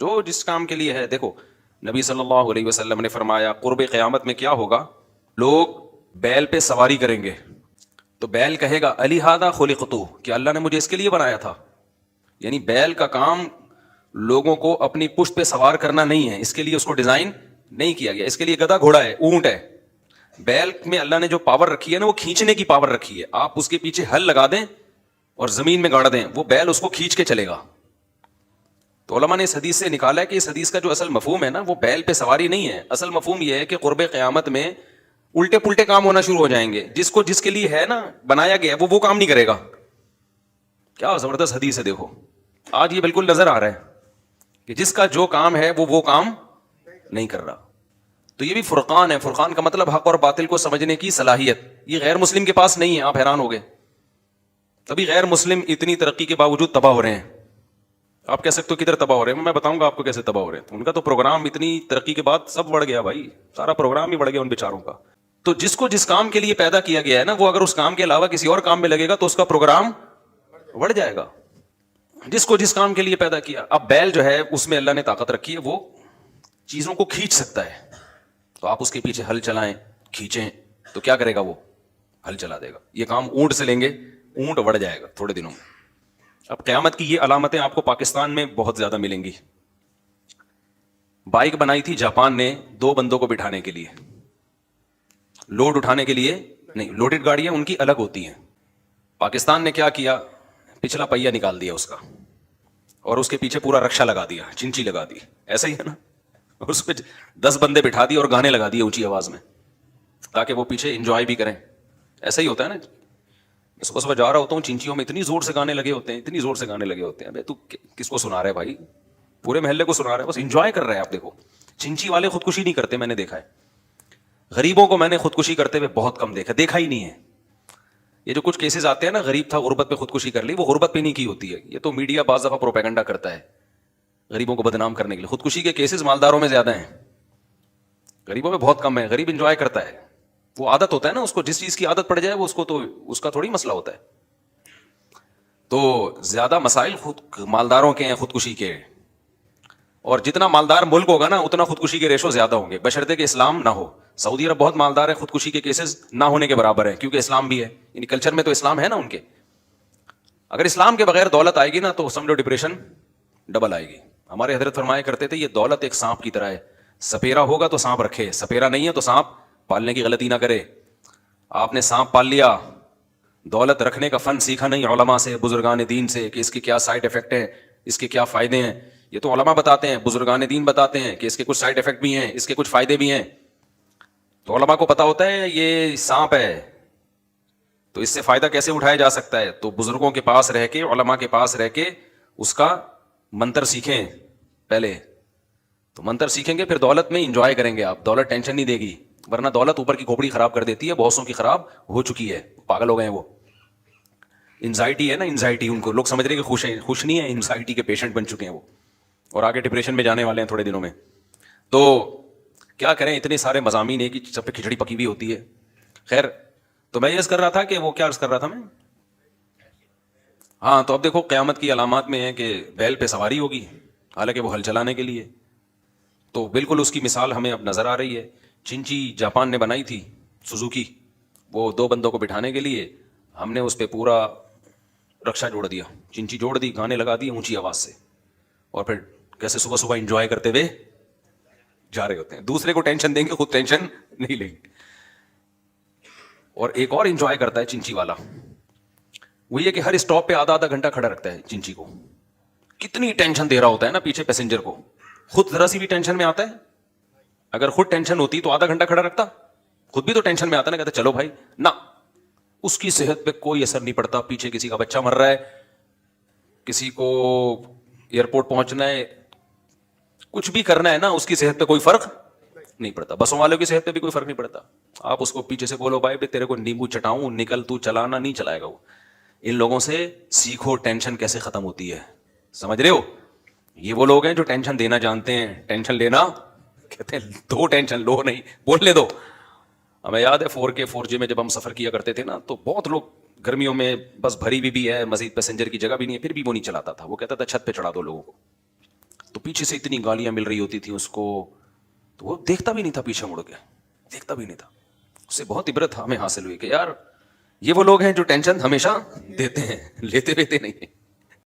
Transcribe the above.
جو جس کام کے لیے ہے. دیکھو نبی صلی اللہ علیہ وسلم نے فرمایا قرب قیامت میں کیا ہوگا, لوگ بیل پہ سواری کریں گے تو بیل کہے گا علی ہذا خلقتو, کہ اللہ نے مجھے اس کے لیے بنایا تھا. یعنی بیل کا کام لوگوں کو اپنی پشت پہ سوار کرنا نہیں ہے, اس کے لیے اس کو ڈیزائن نہیں کیا گیا. اس کے لیے گدھا گھوڑا ہے, اونٹ ہے. بیل میں اللہ نے جو پاور رکھی ہے نا, وہ کھینچنے کی پاور رکھی ہے. آپ اس کے پیچھے ہل لگا دیں اور زمین میں گاڑ دیں, وہ بیل اس کو کھینچ کے چلے گا. تو علماء نے اس حدیث سے نکالا ہے کہ اس حدیث کا جو اصل مفہوم ہے نا, وہ بیل پہ سواری نہیں ہے. اصل مفہوم یہ ہے کہ قرب قیامت میں الٹے پلٹے کام ہونا شروع ہو جائیں گے. جس کے لیے ہے نا بنایا گیا ہے, وہ کام نہیں کرے گا. کیا زبردست حدیث ہے. دیکھو آج یہ بالکل نظر آ رہا ہے کہ جس کا جو کام ہے وہ کام نہیں کر رہا. تو یہ بھی فرقان ہے. فرقان کا مطلب حق اور باطل کو سمجھنے کی صلاحیت. یہ غیر مسلم کے پاس نہیں ہے. آپ حیران ہو گئے, تبھی غیر مسلم اتنی ترقی کے باوجود تباہ ہو رہے ہیں. آپ کہہ سکتے ہو کدھر تباہ ہو رہے ہیں, میں بتاؤں گا آپ کو کیسے تباہ ہو رہے ہیں. ان کا تو پروگرام اتنی ترقی کے بعد سب بڑھ گیا بھائی, سارا پروگرام ہی بڑھ گیا ان بیچاروں کا. تو جس کو جس کام کے لیے پیدا کیا گیا ہے نا, وہ اگر اس کام کے علاوہ کسی اور کام میں لگے گا تو اس کا پروگرام بڑھ جائے گا. جس کو جس کام کے لیے پیدا کیا. اب بیل جو ہے اس میں اللہ نے طاقت رکھی ہے, وہ چیزوں کو کھینچ سکتا ہے. تو آپ اس کے پیچھے ہل چلائیں, کھینچیں, تو کیا کرے گا, وہ ہل چلا دے گا. یہ کام اونٹ سے لیں گے, اونٹ بڑھ جائے گا تھوڑے دنوں میں. اب قیامت کی یہ علامتیں آپ کو پاکستان میں بہت زیادہ ملیں گی. بائک بنائی تھی جاپان نے 2 بندوں کو بٹھانے کے لیے, لوڈ اٹھانے کے لیے نہیں. لوڈڈ گاڑیاں ان کی الگ ہوتی ہیں. پاکستان نے کیا کیا, پچھلا پہیہ نکال دیا اس کا, اور اس کے پیچھے پورا رکشا لگا دیا, چنچی لگا دی. ایسا ہی ہے نا, اس پہ 10 بندے بٹھا دیے اور گانے لگا دیے اونچی آواز میں, تاکہ وہ پیچھے انجوائے بھی کریں. ایسا ہی ہوتا ہے نا. صبح جا رہا ہوتا ہوں, چنچیوں میں اتنی زور سے گانے لگے ہوتے ہیں, اتنی زور سے گانے لگے ہوتے ہیں. تو کس کو سنا رہے بھائی, پورے محلے کو سنا رہے, بس انجوائے کر رہے ہیں. آپ دیکھو چنچی والے خودکشی نہیں کرتے, میں نے دیکھا ہے. غریبوں کو میں نے خودکشی کرتے ہوئے بہت کم دیکھا ہی نہیں ہے. یہ جو کچھ کیسز آتے ہیں نا, غریب تھا غربت پہ خودکشی کر لی, وہ غربت پہ نہیں کی ہوتی ہے. یہ تو میڈیا بعض دفعہ پروپیگنڈا کرتا ہے غریبوں کو بدنام کرنے کے لیے. خودکشی کے کیسز مالداروں میں زیادہ ہیں, غریبوں میں بہت کم ہے. غریب انجوائے کرتا ہے, وہ عادت ہوتا ہے نا اس کو, جس چیز کی عادت پڑ جائے وہ اس کو, تو اس کا تھوڑی مسئلہ ہوتا ہے. تو زیادہ مسائل مالداروں کے ہیں خودکشی کے, اور جتنا مالدار ملک ہوگا نا اتنا خودکشی کے ریشو زیادہ ہوں گے, بشرطے کہ اسلام نہ ہو. سعودی عرب بہت مالدار ہے, خودکشی کے کیسز نہ ہونے کے برابر ہے, کیونکہ اسلام بھی ہے. یعنی کلچر میں تو اسلام ہے نا ان کے. اگر اسلام کے بغیر دولت آئے گی نا تو سمجھو ڈپریشن ڈبل آئے گی. ہمارے حضرت فرمایا کرتے تھے یہ دولت ایک سانپ کی طرح ہے, سپیرا ہوگا تو سانپ رکھے, سپیرا نہیں ہے تو سانپ پالنے کی غلطی نہ کرے. آپ نے سانپ پال لیا, دولت رکھنے کا فن سیکھا نہیں علماء سے, بزرگان دین سے, کہ اس کے کیا سائڈ افیکٹ ہیں, اس کے کیا فائدے ہیں. یہ تو علماء بتاتے ہیں, بزرگان دین بتاتے ہیں کہ اس کے کچھ سائڈ افیکٹ بھی ہیں, اس کے کچھ فائدے بھی ہیں. تو علماء کو پتا ہوتا ہے یہ سانپ ہے, تو اس سے فائدہ کیسے اٹھایا جا سکتا ہے. تو بزرگوں کے پاس رہ کے, علماء کے پاس رہ کے اس کا منتر سیکھیں پہلے. تو منتر سیکھیں گے, پھر دولت میں انجوائے کریں گے آپ. دولت ٹینشن نہیں دے گی, ورنہ دولت اوپر کی کھوپڑی خراب کر دیتی ہے. بہت سو کی خراب ہو چکی ہے, پاگل ہو گئے ہیں وہ. انزائٹی ہے نا, انزائٹی, ان کو لوگ سمجھ رہے ہیں کہ خوش ہیں, خوش نہیں ہے, انزائٹی کے پیشنٹ بن چکے ہیں وہ, اور آگے ڈپریشن میں جانے والے ہیں تھوڑے دنوں میں. تو کیا کریں, اتنے سارے مضامین ایک ہی سب پہ کھچڑی پکی ہوئی ہوتی ہے. خیر, تو میں یہ عرض کر رہا تھا کہ وہ کیا عرض کر رہا تھا میں, ہاں. تو اب دیکھو قیامت کی علامات میں ہے کہ بیل پہ سواری ہوگی, حالانکہ وہ ہل چلانے کے لیے. تو بالکل اس کی مثال ہمیں اب نظر آ رہی ہے. چنچی جاپان نے بنائی تھی سوزوکی, وہ 2 بندوں کو بٹھانے کے لیے. ہم نے اس پہ پورا رکشا جوڑ دیا, چنچی جوڑ دی, گانے لگا دیے اونچی آواز سے, اور پھر کیسے صبح صبح انجوائے کرتے ہوئے جا رہے ہوتے ہیں. دوسرے کو ٹینشن دیں گے, خود ٹینشن نہیں لیں گے. اور ایک اور انجوائے کرتا ہے چنچی والا, وہ یہ کہ ہر اسٹاپ پہ آدھا گھنٹہ کھڑا رکھتا ہے چنچی کو. کتنی ٹینشن دے رہا ہوتا ہے نا پیچھے پیسنجر کو, خود ذرا سی بھی ٹینشن میں آتا ہے. اگر خود ٹینشن ہوتی تو آدھا گھنٹہ کھڑا رکھتا, خود بھی تو ٹینشن میں آتا نا, کہتا چلو بھائی نہ. اس کی صحت پہ کوئی اثر نہیں پڑتا. پیچھے کسی کا بچہ مر رہا ہے, کسی کو ایئرپورٹ پہنچنا ہے, کچھ بھی کرنا ہے نا, اس کی صحت پہ کوئی فرق نہیں پڑتا. بسوں والوں کی صحت پہ بھی کوئی فرق نہیں پڑتا. آپ اس کو پیچھے سے بولو بھائی تیرے کو نیمبو چٹاؤں, نکل, تو چلانا نہیں چلائے گا وہ. ان لوگوں سے سیکھو ٹینشن کیسے ختم ہوتی ہے, سمجھ رہے ہو. یہ وہ لوگ ہیں جو ٹینشن دینا جانتے ہیں, ٹینشن لینا کہتے ہیں دو, ٹینشن لو نہیں, بولنے دو. ہمیں یاد ہے 4K 4G میں جب ہم سفر کیا کرتے تھے نا, تو بہت لوگ گرمیوں میں بس بھری بھی ہے, مزید پیسنجر کی جگہ بھی نہیں ہے, پھر بھی وہ نہیں چلاتا تھا. وہ کہتا تھا چھت پہ چڑھا دو لوگوں کو, تو پیچھے سے اتنی گالیاں مل رہی ہوتی تھیں اس کو, تو وہ دیکھتا بھی نہیں تھا پیچھے مڑ کے, دیکھتا بھی نہیں تھا. اس سے بہت عبرت ہمیں حاصل ہوئی کہ یار یہ وہ لوگ ہیں جو ٹینشن ہمیشہ دیتے ہیں, لیتے رہتے نہیں ہیں.